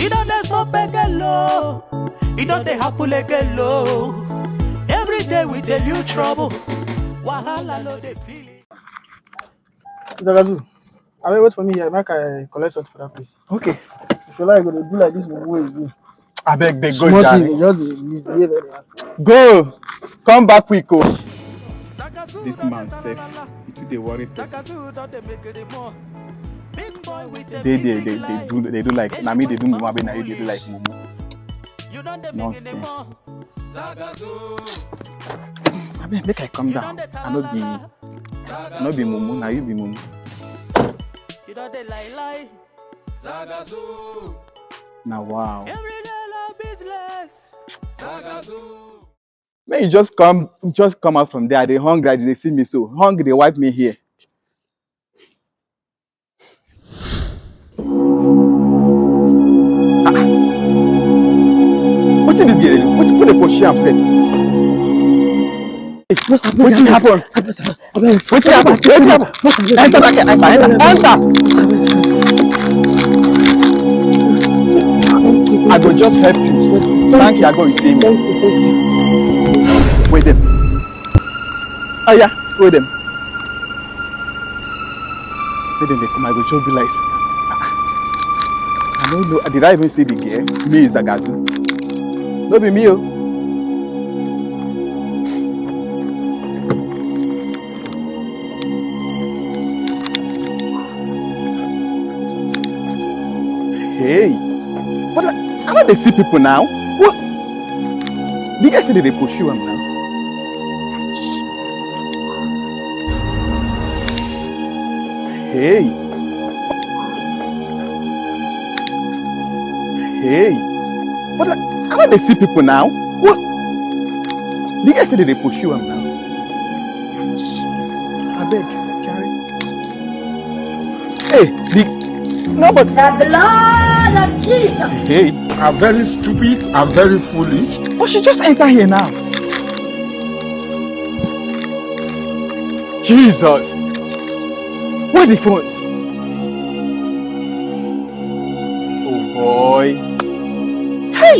It don't dey stop again low. It don't dey happen again low. Every day we tell you trouble. Wahala no dey feel it. Zagazu, I will wait for me here. Make I collect something for that place. Okay. If you like, go do like this way you do. I beg, go, Small Johnny. thing, just misbehave. Go. Come back quick, oh. This man safe. They worry person. They do like na me they do mumu, but na you they do like mumu. Nonsense. I mean, make I come down. I no be mumu, na you be mumu. You don't dey lie. Zagazu. Now wow. Every day love business. Zagazu. May you just come out from there. They hungry, they see me so hungry. They wipe me here. What is this girl? What put the push am first? What happened? What happened? Enter back here. Enter. I go just help you. Thank you. I go see me. Wait them. Oh yeah, wait them. Wait them. They come. I go just be like. I don't know. Did I even see the girl? Me is Zagazu. No be me, oh. Hey, what? I don't they see people now. What? The guy said they pursue him now. Hey. Hey, what? I don't they see people now. What? The guy said they pursue him now. I beg, Charlie. Hey, no, but the blood of Jesus. Hey, are very stupid, are very foolish. But she just enter here now. Jesus, where the phones? Oh boy. Hey!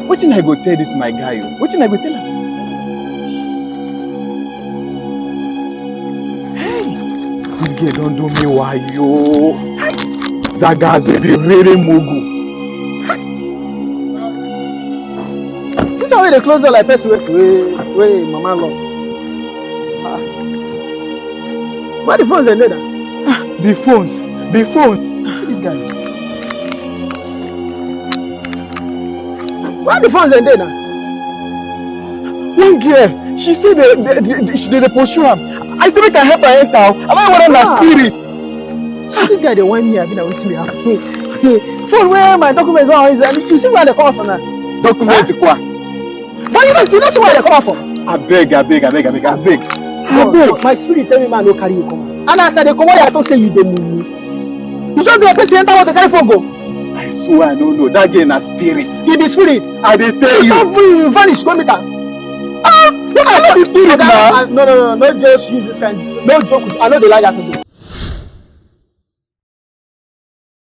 What thing I go tell this my guy? What thing I go tell him? Hey! This girl don't do me why yo. Zagazu be really mugu. This is how they close door like person where mama lost. Where the phones are there? The phones. See this guy. Why the phones are there now? One girl, she said they pursue him. I said I can help her enter. Am I one of my spirit? This guy they want me. I've been with me. Phone where my documents are. You see where they come from now? Documents what? But you don't see where they come from. I beg. My spirit tell me man no carry you come. And as I dey come, I talk say you dey mumu. You just go person enter what the carry phone go. I swear I don't know. That girl na spirit. He be spirit. I dey tell you. You vanish, go meet her. I know the spirit now. No, just use this kind. No joke. I know they like that to do.